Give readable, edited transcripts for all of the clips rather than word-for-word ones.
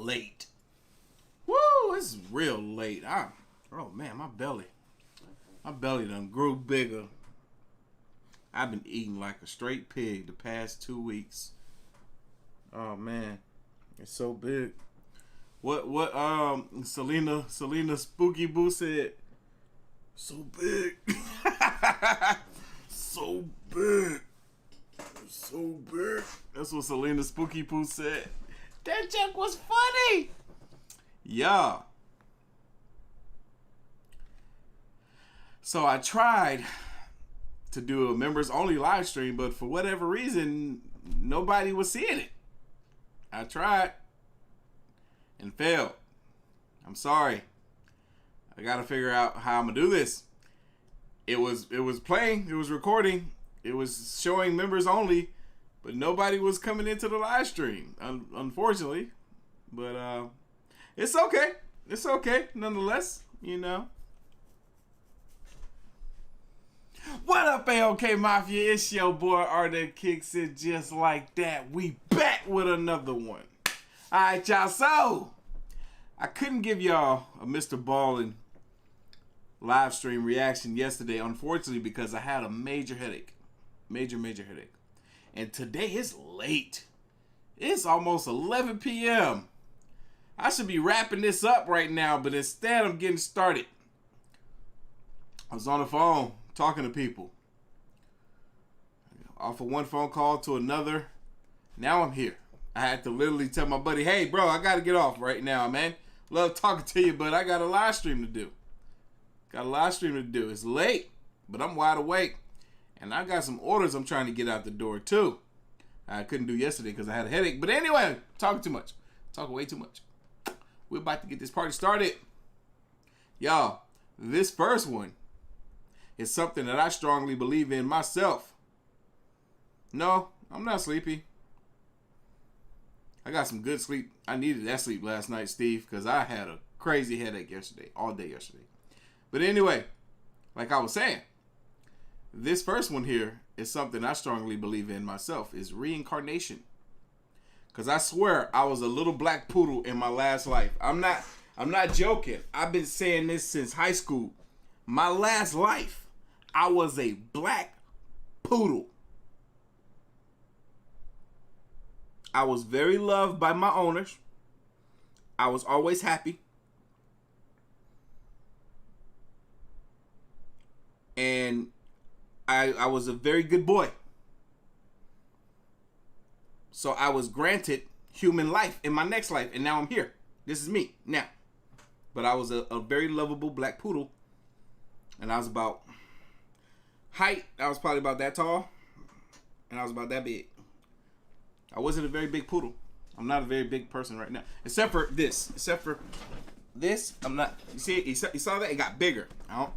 late. Woo, it's real late. Oh man, my belly done grew bigger. I've been eating like a straight pig the past 2 weeks. Oh man, it's so big. What Selena Spooky Boo said? So big. So big. So big. That's what Selena Spooky Boo said. That joke was funny. Yeah. So I tried to do a members only live stream, but for whatever reason, nobody was seeing it. I tried and failed. I'm sorry. I gotta figure out how I'm gonna do this. It was playing, it was recording, it was showing members only, but nobody was coming into the live stream, unfortunately. But it's okay. It's okay, nonetheless, you know. What up, AOK Mafia? It's your boy Artofkickz, and just like that, we back with another one. Alright, y'all, so I couldn't give y'all a Mr. Ballin live stream reaction yesterday, unfortunately, because I had a major headache. Major headache. And today is late. It's almost 11 p.m. I should be wrapping this up right now, but instead I'm getting started. I was on the phone talking to people. Off of one phone call to another. Now I'm here. I had to literally tell my buddy, hey, bro, I got to get off right now, man. Love talking to you, but I got a live stream to do. It's late, but I'm wide awake. And I got some orders I'm trying to get out the door, too. I couldn't do yesterday because I had a headache. But anyway, talking too much. Talking way too much. We're about to get this party started. Y'all, this first one is something that I strongly believe in myself. No, I'm not sleepy. I got some good sleep. I needed that sleep last night, Steve, because I had a crazy headache yesterday, all day yesterday. But anyway, like I was saying, this first one here is something I strongly believe in myself, is reincarnation. Because I swear I was a little black poodle in my last life. I'm not joking. I've been saying this since high school. My last life, I was a black poodle. I was very loved by my owners. I was always happy. And I was a very good boy. So I was granted human life in my next life. And now I'm here. This is me now. But I was a very lovable black poodle. And I was about height. I was probably about that tall. And I was about that big. I wasn't a very big poodle. I'm not a very big person right now. Except for this. I'm not. You see, you saw that? It got bigger.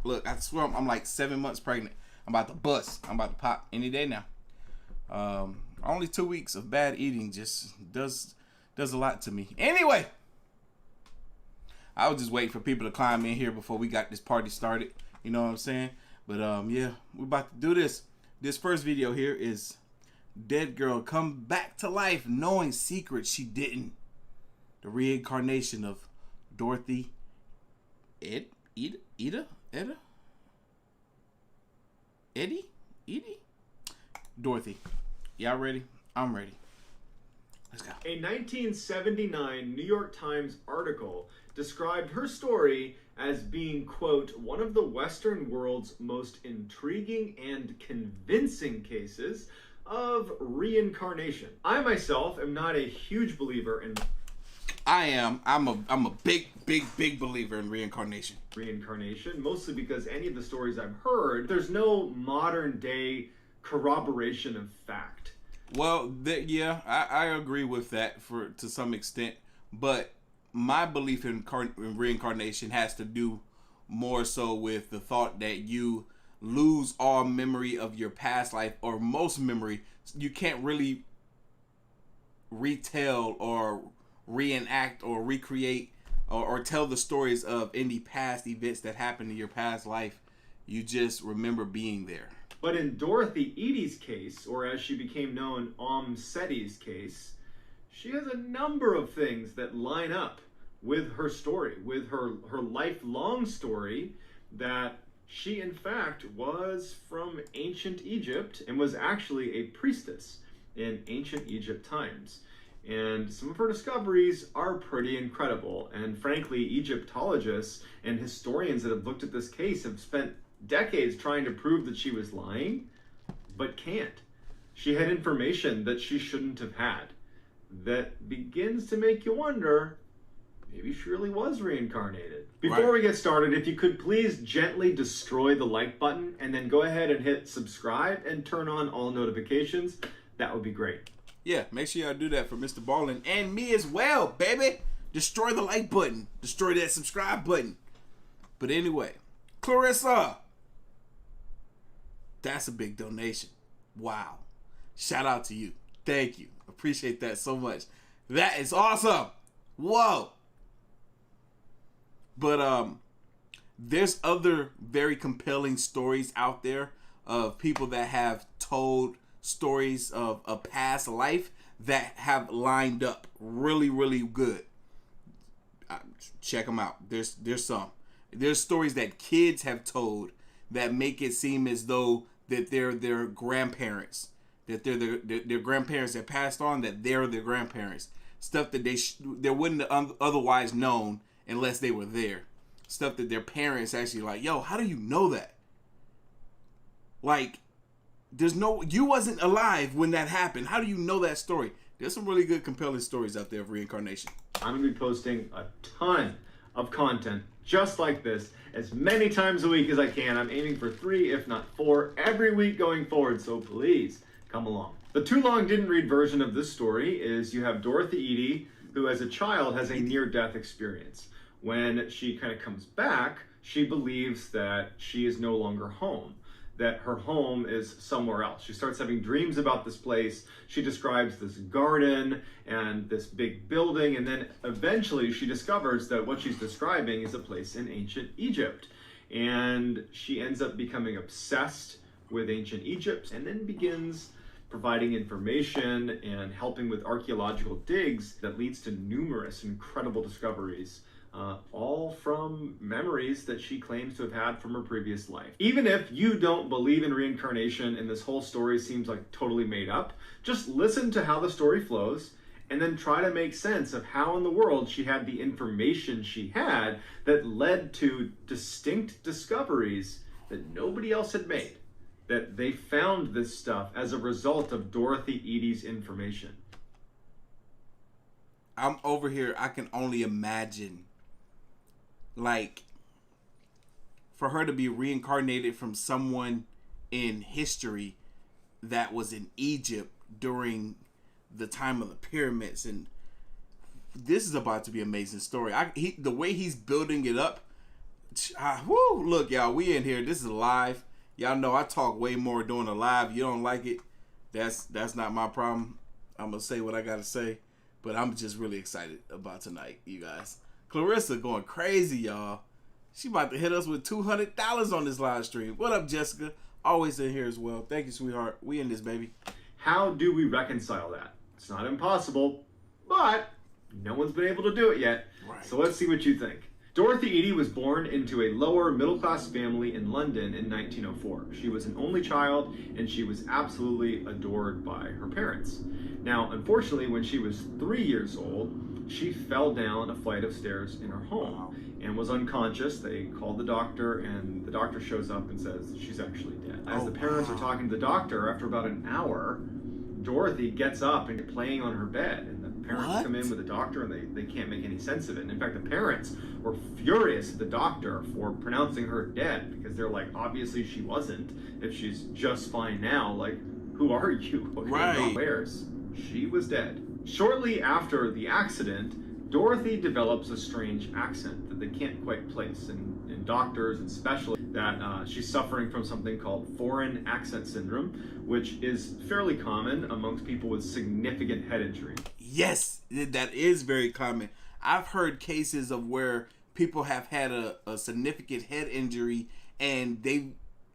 Look, I swear I'm like 7 months pregnant. I'm about to bust. I'm about to pop any day now. Only 2 weeks of bad eating just does a lot to me. Anyway, I was just waiting for people to climb in here before we got this party started. You know what I'm saying? But yeah, we're about to do this. This first video here is dead girl come back to life knowing secrets she didn't. The reincarnation of Dorothy Eady? Dorothy. Y'all ready? I'm ready. Let's go. A 1979 New York Times article described her story as being, quote, one of the Western world's most intriguing and convincing cases of reincarnation. I myself am not a huge believer in I'm a big believer in reincarnation. Mostly because any of the stories I've heard, there's no modern day corroboration of fact. Well, yeah, I agree with that to some extent, but my belief in reincarnation has to do more so with the thought that you lose all memory of your past life, or most memory. You can't really retell or reenact or recreate or tell the stories of any past events that happened in your past life. You just remember being there. But in Dorothy Eady's case, or as she became known, Seti's case, she has a number of things that line up with her story, with her lifelong story, that she in fact was from ancient Egypt and was actually a priestess in ancient Egypt times. And some of her discoveries are pretty incredible. And frankly, Egyptologists and historians that have looked at this case have spent decades trying to prove that she was lying, but can't. She had information that she shouldn't have had that begins to make you wonder, maybe she really was reincarnated. Before we get started, if you could please gently destroy the like button and then go ahead and hit subscribe and turn on all notifications, that would be great. Yeah, make sure y'all do that for Mr. Ballin and me as well, baby. Destroy the like button. Destroy that subscribe button. But anyway, Clarissa, that's a big donation. Wow. Shout out to you. Thank you. Appreciate that so much. That is awesome. Whoa. But there's other very compelling stories out there of people that have told stories of a past life that have lined up really, really good. Check them out. There's some. There's stories that kids have told that make it seem as though that they're their grandparents, that they're their grandparents that passed on, that they're their grandparents. Stuff that they wouldn't have otherwise known unless they were there. Stuff that their parents actually like, yo, how do you know that? Like, you wasn't alive when that happened. How do you know that story? There's some really good, compelling stories out there of reincarnation. I'm going to be posting a ton of content just like this as many times a week as I can. I'm aiming for 3, if not 4, every week going forward, so please come along. The too long didn't read version of this story is you have Dorothy Eady, who as a child has a near-death experience. When she kind of comes back, she believes that she is no longer home, that her home is somewhere else. She starts having dreams about this place. She describes this garden and this big building, and then eventually she discovers that what she's describing is a place in ancient Egypt. And she ends up becoming obsessed with ancient Egypt and then begins providing information and helping with archaeological digs that leads to numerous incredible discoveries. All from memories that she claims to have had from her previous life. Even if you don't believe in reincarnation and this whole story seems like totally made up, just listen to how the story flows and then try to make sense of how in the world she had the information she had that led to distinct discoveries that nobody else had made. That they found this stuff as a result of Dorothy Eady's information. I'm over here, I can only imagine, like, for her to be reincarnated from someone in history that was in Egypt during the time of the pyramids. And this is about to be an amazing story. The way he's building it up, look, y'all, we in here. This is live. Y'all know I talk way more during the live. You don't like it, that's not my problem. I'm gonna say what I gotta say, but I'm just really excited about tonight, you guys. Clarissa going crazy, y'all. She about to hit us with $200 on this live stream. What up, Jessica? Always in here as well. Thank you, sweetheart. We in this, baby. How do we reconcile that? It's not impossible, but no one's been able to do it yet. Right. So let's see what you think. Dorothy Eady was born into a lower middle-class family in London in 1904. She was an only child, and she was absolutely adored by her parents. Now, unfortunately, when she was 3 years old, she fell down a flight of stairs in her home and was unconscious. They called the doctor, and the doctor shows up and says she's actually dead. As the parents are talking to the doctor, after about an hour, Dorothy gets up and playing on her bed, and the parents come in with the doctor, and they can't make any sense of it. And in fact, the parents were furious at the doctor for pronouncing her dead, because they're like, obviously she wasn't. If she's just fine now, like, who are you? Right. Where's? She was dead. Shortly after the accident, Dorothy develops a strange accent that they can't quite place, and doctors and specialists that she's suffering from something called foreign accent syndrome, which is fairly common amongst people with significant head injury. Yes, that is very common. I've heard cases of where people have had a significant head injury and they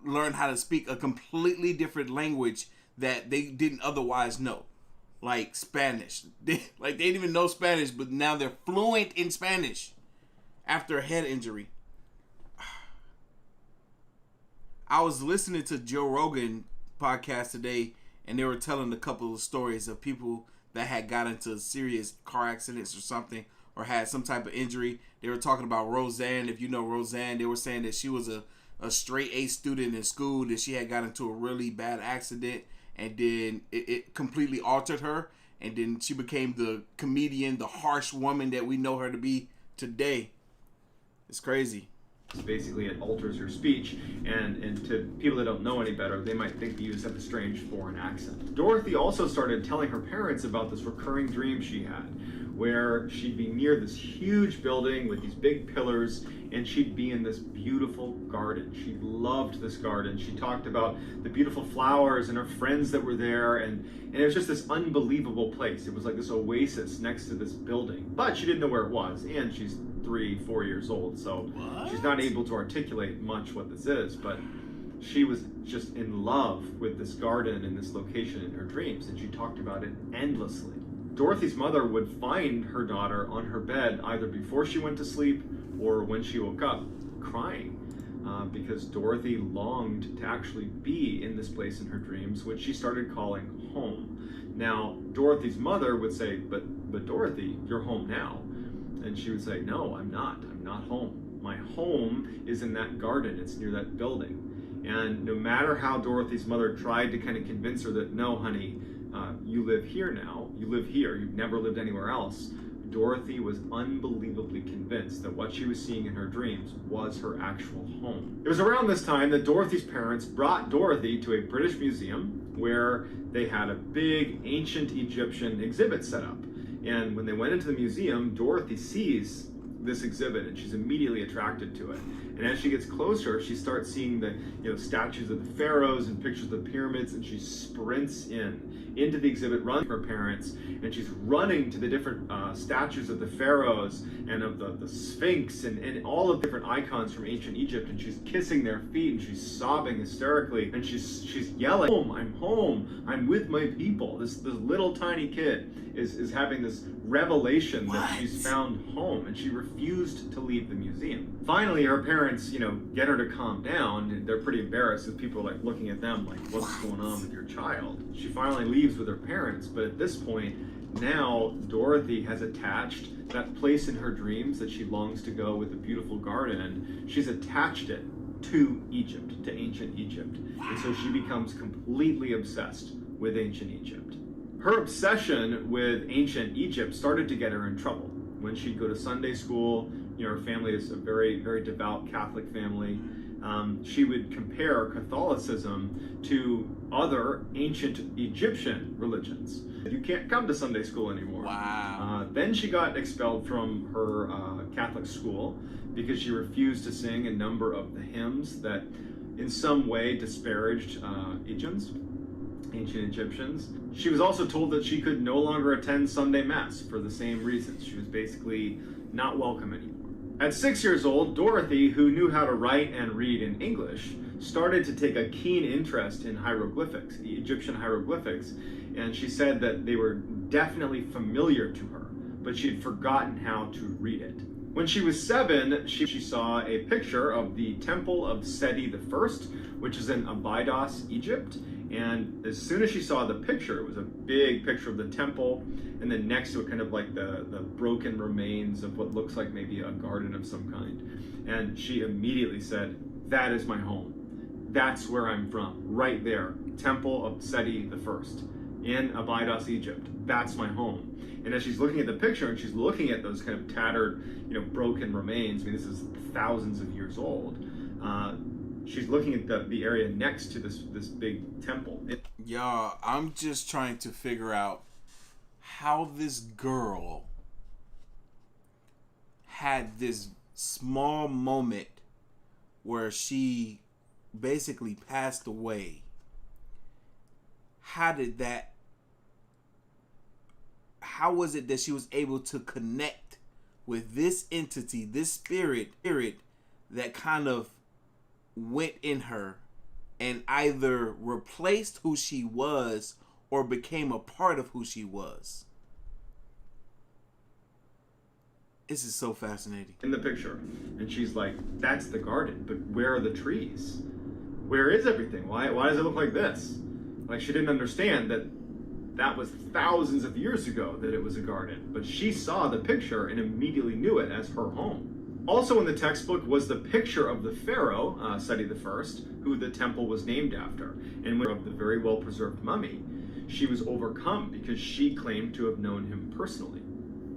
learned how to speak a completely different language that they didn't otherwise know. like Spanish. They didn't even know Spanish, but now they're fluent in Spanish after a head injury. I was listening to Joe Rogan podcast today, and they were telling a couple of stories of people that had got into serious car accidents or something, or had some type of injury. They were talking about Roseanne. If you know Roseanne, they were saying that she was a straight A student in school, that she had got into a really bad accident, and then it completely altered her, and then she became the comedian, the harsh woman that we know her to be today. It's crazy. Basically, it alters your speech, and to people that don't know any better, they might think that you just have a strange foreign accent. Dorothy also started telling her parents about this recurring dream she had, where she'd be near this huge building with these big pillars, and she'd be in this beautiful garden. She loved this garden. She talked about the beautiful flowers and her friends that were there, and it was just this unbelievable place. It was like this oasis next to this building, but she didn't know where it was, and she's 3-4 years old, so she's not able to articulate much what this is, but she was just in love with this garden and this location in her dreams, and she talked about it endlessly. Dorothy's mother would find her daughter on her bed either before she went to sleep or when she woke up, crying, because Dorothy longed to actually be in this place in her dreams, which she started calling home. Now, Dorothy's mother would say, but Dorothy, you're home now. And she would say, no, I'm not home. My home is in that garden. It's near that building. And no matter how Dorothy's mother tried to kind of convince her that, no, honey, you live here now. You live here. You've never lived anywhere else. Dorothy was unbelievably convinced that what she was seeing in her dreams was her actual home. It was around this time that Dorothy's parents brought Dorothy to a British museum where they had a big ancient Egyptian exhibit set up. And when they went into the museum, Dorothy sees this exhibit and she's immediately attracted to it. And as she gets closer, she starts seeing the statues of the pharaohs and pictures of the pyramids, and she sprints into the exhibit, runs her parents, and she's running to the different statues of the pharaohs and of the Sphinx and all of the different icons from ancient Egypt, and she's kissing their feet and she's sobbing hysterically, and she's yelling, home, I'm with my people. This little tiny kid is having this revelation that she's found home, and she refused to leave the museum. Finally, her parents, get her to calm down, and they're pretty embarrassed as people are like looking at them like, what's going on with your child? She finally leaves with her parents, but at this point, now Dorothy has attached that place in her dreams that she longs to go with the beautiful garden. She's attached it to Egypt, to ancient Egypt. And so she becomes completely obsessed with ancient Egypt. Her obsession with ancient Egypt started to get her in trouble. When she'd go to Sunday school, her family is a very, very devout Catholic family. She would compare Catholicism to other ancient Egyptian religions. You can't come to Sunday school anymore. Wow. Then she got expelled from her Catholic school because she refused to sing a number of the hymns that in some way disparaged ancient Egyptians. She was also told that she could no longer attend Sunday Mass for the same reasons. She was basically not welcome anymore. At 6 years old, Dorothy, who knew how to write and read in English, started to take a keen interest in hieroglyphics, the Egyptian hieroglyphics, and she said that they were definitely familiar to her, but she had forgotten how to read it. When she was 7, she saw a picture of the Temple of Seti I, which is in Abydos, Egypt. And as soon as she saw the picture, it was a big picture of the temple, and then next to it kind of like the broken remains of what looks like maybe a garden of some kind. And she immediately said, that is my home. That's where I'm from, right there. Temple of Seti I in Abydos, Egypt. That's my home. And as she's looking at the picture and she's looking at those kind of tattered, broken remains, this is thousands of years old, she's looking at the area next to this big temple. Y'all, I'm just trying to figure out how this girl had this small moment where she basically passed away. How was it that she was able to connect with this entity, this spirit that kind of went in her and either replaced who she was or became a part of who she was. This is so fascinating. In the picture. And she's like, that's the garden, but where are the trees? Where is everything? Why does it look like this? Like, she didn't understand that was thousands of years ago that it was a garden, but she saw the picture and immediately knew it as her home. Also in the textbook was the picture of the pharaoh, Seti I, who the temple was named after, and of the very well-preserved mummy. She was overcome because she claimed to have known him personally.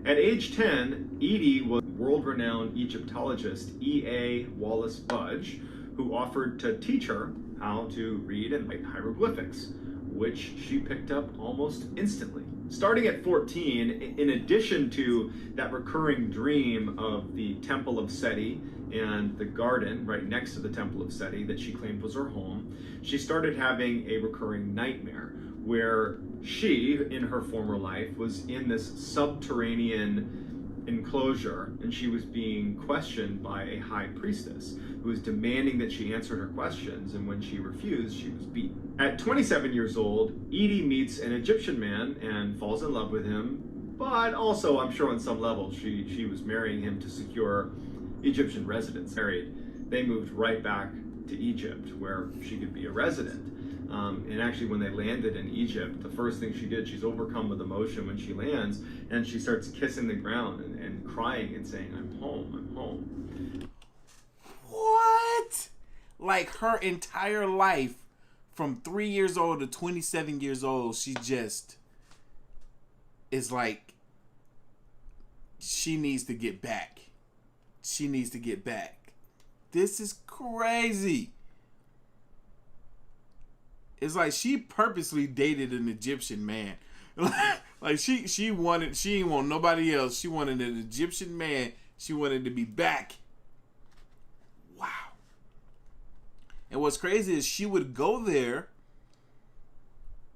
At age 10, Eady was world-renowned Egyptologist E.A. Wallace Budge, who offered to teach her how to read and write hieroglyphics, which she picked up almost instantly. Starting at 14, in addition to that recurring dream of the Temple of Seti and the garden right next to the Temple of Seti that she claimed was her home, she started having a recurring nightmare where she, in her former life, was in this subterranean enclosure, and she was being questioned by a high priestess who was demanding that she answer her questions, and when she refused, she was beaten. At 27 years old, Eady meets an Egyptian man and falls in love with him, but also, I'm sure on some level, she was marrying him to secure Egyptian residence. Married, they moved right back to Egypt, where she could be a resident. And actually, when they landed in Egypt, the first thing she did, she's overcome with emotion when she lands, and she starts kissing the ground and crying and saying, I'm home, I'm home. What? Like, her entire life, from 3 years old to 27 years old, she just is like, she needs to get back. She needs to get back. This is crazy. It's like she purposely dated an Egyptian man. Like she didn't want nobody else. She wanted an Egyptian man. She wanted to be back. Wow. And what's crazy is she would go there,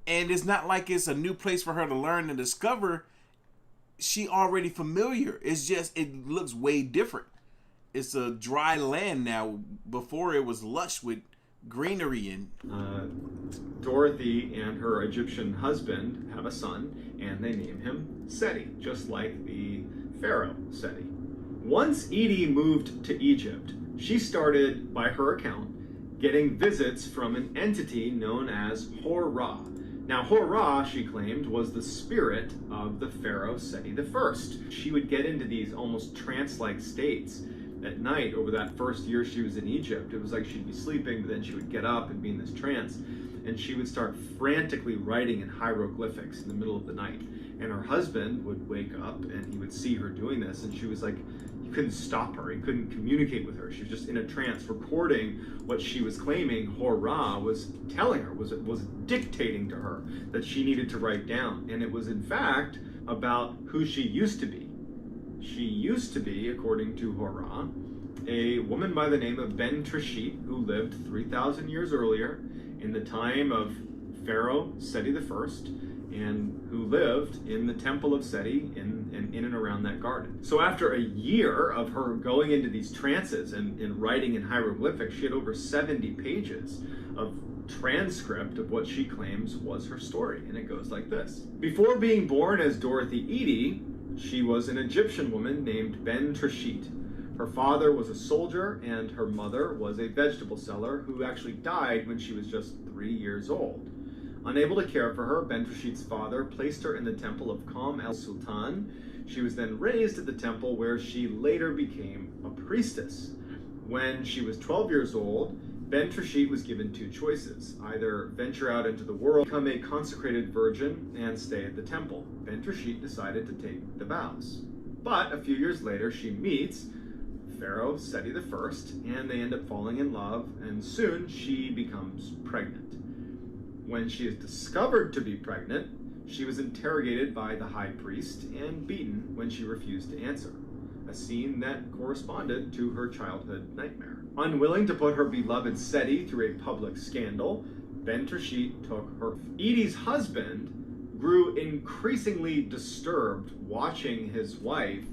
and it's not like it's a new place for her to learn and discover. She already familiar. It's just, it looks way different. It's a dry land now. Before it was lush with greenery and Dorothy and her Egyptian husband have a son, and they name him Seti, just like the pharaoh Seti. Once Eady moved to Egypt, she started, by her account, getting visits from an entity known as Hor-Ra. Now, Hor-Ra, she claimed, was the spirit of the pharaoh Seti I. She would get into these almost trance-like states at night over that first year she was in Egypt. It was like she'd be sleeping, but then she would get up and be in this trance, and she would start frantically writing in hieroglyphics in the middle of the night. And her husband would wake up and he would see her doing this, and she was like, you couldn't stop her, you couldn't communicate with her. She was just in a trance, recording what she was claiming Hor-Ra was telling her, was dictating to her that she needed to write down. And it was in fact about who she used to be. She used to be, according to Hor-Ra, a woman by the name of Ben-Trishit, who lived 3,000 years earlier in the time of Pharaoh Seti I, and who lived in the Temple of Seti in and around that garden. So after a year of her going into these trances and writing in hieroglyphics, she had over 70 pages of transcript of what she claims was her story, and it goes like this. Before being born as Dorothy Eady, she was an Egyptian woman named Ben-Trishit. Her father was a soldier, and her mother was a vegetable seller who actually died when she was just 3 years old. Unable to care for her, Ben-Trishit's father placed her in the temple of Qam el-Sultan. She was then raised at the temple, where she later became a priestess. When she was 12 years old, Ben-Trishit was given two choices: either venture out into the world, become a consecrated virgin, and stay at the temple. Ben-Trishit decided to take the vows. But a few years later, she meets Pharaoh Seti I, and they end up falling in love, and soon she becomes pregnant. When she is discovered to be pregnant, she was interrogated by the high priest and beaten when she refused to answer, a scene that corresponded to her childhood nightmare. Unwilling to put her beloved Seti through a public scandal, Ben-Trishit took her. Eady's husband grew increasingly disturbed watching his wife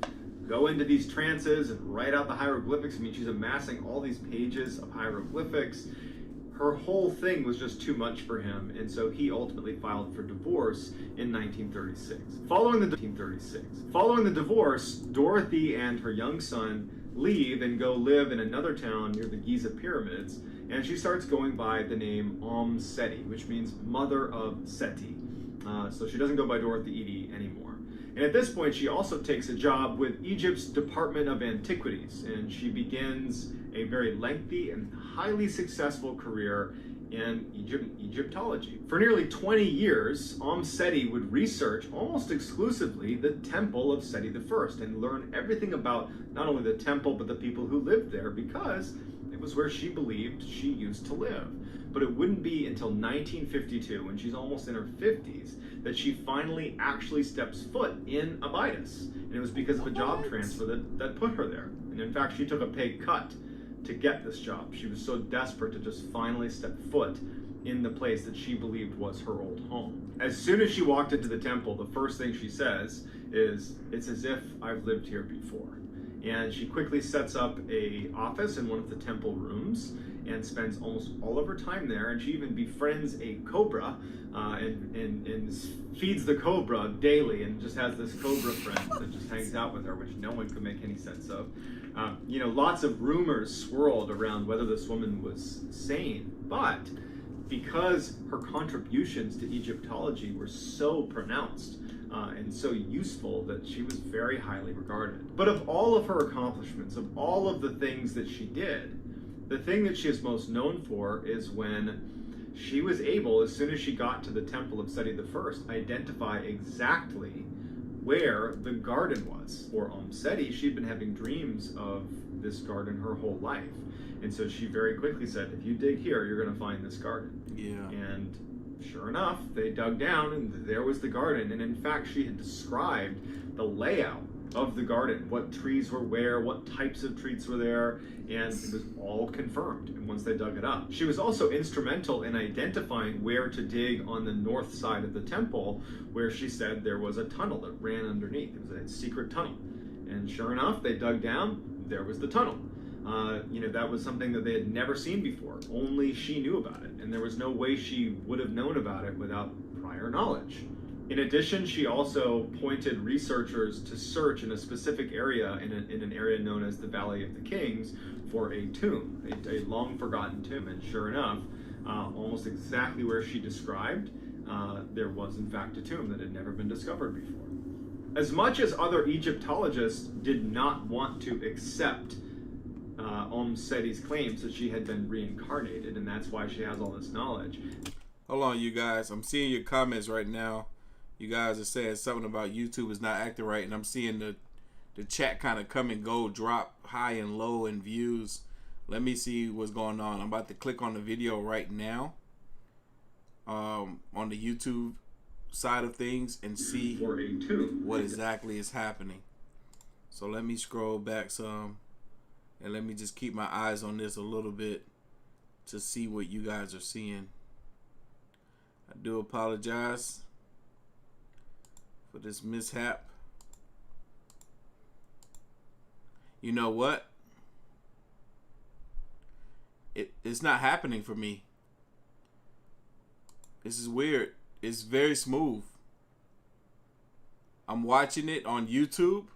go into these trances and write out the hieroglyphics. I mean, she's amassing all these pages of hieroglyphics. her whole thing was just too much for him, and so he ultimately filed for divorce in 1936. Following the divorce, Dorothy and her young son leave and go live in another town near the Giza pyramids, and she starts going by the name Seti, which means mother of Seti. So she doesn't go by Dorothy Eady anymore. And at this point, she also takes a job with Egypt's Department of Antiquities, and she begins a very lengthy and highly successful career in Egyptology. For nearly 20 years, Seti would research almost exclusively the temple of Seti I and learn everything about not only the temple but the people who lived there, because it was where she believed she used to live. But it wouldn't be until 1952, when she's almost in her 50s, that she finally actually steps foot in Abydos. And it was because of a job transfer that put her there. And in fact, she took a pay cut to get this job. She was so desperate to just finally step foot in the place that she believed was her old home. As soon as she walked into the temple, the first thing she says is, "It's as if I've lived here before." And she quickly sets up an office in one of the temple rooms and spends almost all of her time there. And she even befriends a cobra and feeds the cobra daily, and just has this cobra friend that just hangs out with her, which no one could make any sense of. Lots of rumors swirled around whether this woman was sane, but because her contributions to Egyptology were so pronounced and so useful, that she was very highly regarded. But of all of her accomplishments, of all of the things that she did, the thing that she is most known for is when she was able, as soon as she got to the temple of Seti I, identify exactly where the garden was. For Seti, she'd been having dreams of this garden her whole life. And so she very quickly said, "If you dig here, you're going to find this garden." Yeah. And sure enough, they dug down and there was the garden. And in fact, she had described the layout of the garden, what trees were where, what types of trees were there, and it was all confirmed. And once they dug it up, she was also instrumental in identifying where to dig on the north side of the temple, where she said there was a tunnel that ran underneath. It was a secret tunnel. And sure enough, they dug down, there was the tunnel. That was something that they had never seen before. Only she knew about it, and there was no way she would have known about it without prior knowledge. In addition, she also pointed researchers to search in a specific area, in an area known as the Valley of the Kings, for a tomb, a long-forgotten tomb. And sure enough, almost exactly where she described, there was in fact a tomb that had never been discovered before. As much as other Egyptologists did not want to accept Seti's claims that she had been reincarnated, and that's why she has all this knowledge. Hold on, you guys. I'm seeing your comments right now. You guys are saying something about YouTube is not acting right, and I'm seeing the chat kind of come and go, drop high and low in views. Let me see what's going on. I'm about to click on the video right now on the YouTube side of things and see what exactly is happening. So let me scroll back some, and let me just keep my eyes on this a little bit to see what you guys are seeing. I do apologize for this mishap. You know what? It's not happening for me. This is weird. It's very smooth. I'm watching it on YouTube.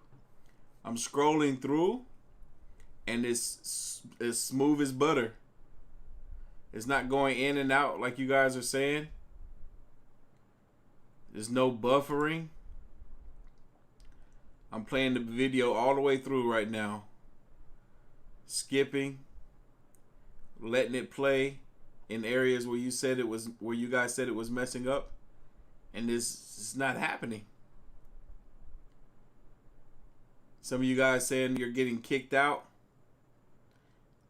I'm scrolling through, and it's as smooth as butter. It's not going in and out like you guys are saying. There's no buffering. I'm playing the video all the way through right now. Skipping. Letting it play in areas where you guys said it was messing up. And this is not happening. Some of you guys saying you're getting kicked out.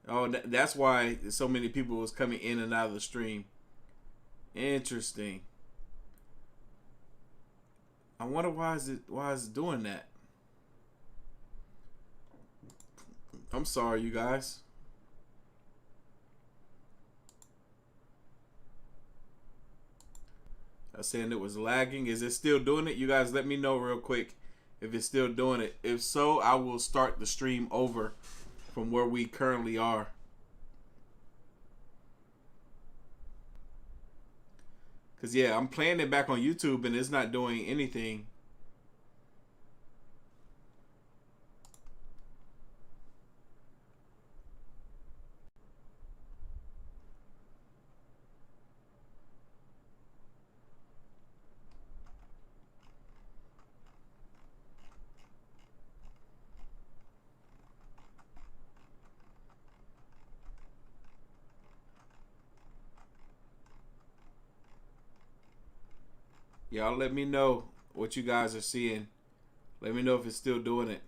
Oh, that's why so many people was coming in and out of the stream. Interesting. I wonder why is it doing that? I'm sorry, you guys. I was saying it was lagging. Is it still doing it? You guys let me know real quick if it's still doing it. If so, I will start the stream over from where we currently are. Cause yeah, I'm playing it back on YouTube and it's not doing anything. Y'all let me know what you guys are seeing. Let me know if it's still doing it.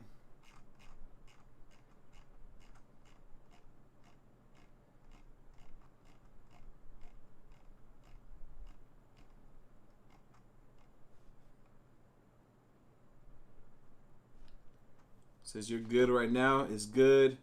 Says you're good right now. It's good.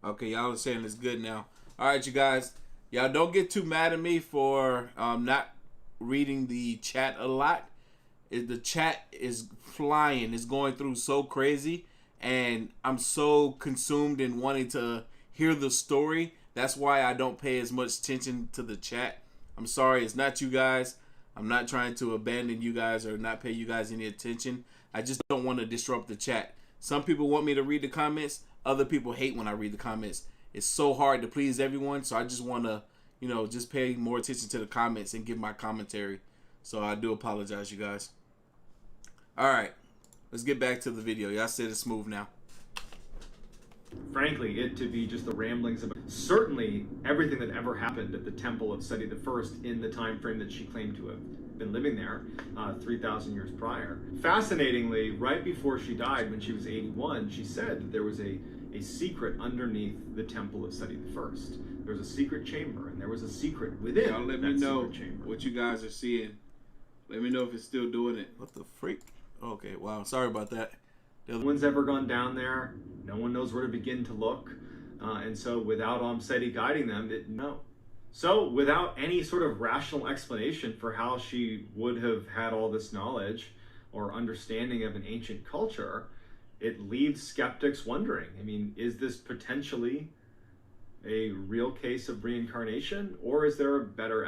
Okay, y'all are saying it's good now. All right, you guys. Y'all don't get too mad at me for not reading the chat a lot. The chat is flying. It's going through so crazy. And I'm so consumed in wanting to hear the story. That's why I don't pay as much attention to the chat. I'm sorry. It's not you guys. I'm not trying to abandon you guys or not pay you guys any attention. I just don't want to disrupt the chat. Some people want me to read the comments. Other people hate when I read the comments. It's so hard to please everyone. So I just want to, just pay more attention to the comments and give my commentary. So I do apologize, you guys. All right. Let's get back to the video. Y'all said it's smooth now. Frankly, it to be just the ramblings of certainly everything that ever happened at the temple of Seti I in the time frame that she claimed to have been living there 3,000 years prior. Fascinatingly, right before she died, when she was 81, she said that there was a secret underneath the temple of Seti I. There was a secret chamber, and there was a secret within. Y'all let me know what you guys are seeing. Let me know if it's still doing it. What the freak? Okay, wow. Sorry about that. No one's ever gone down there. No one knows where to begin to look. And so without Seti guiding them, no. So without any sort of rational explanation for how she would have had all this knowledge or understanding of an ancient culture, it leaves skeptics wondering, I mean, is this potentially a real case of reincarnation, or is there a better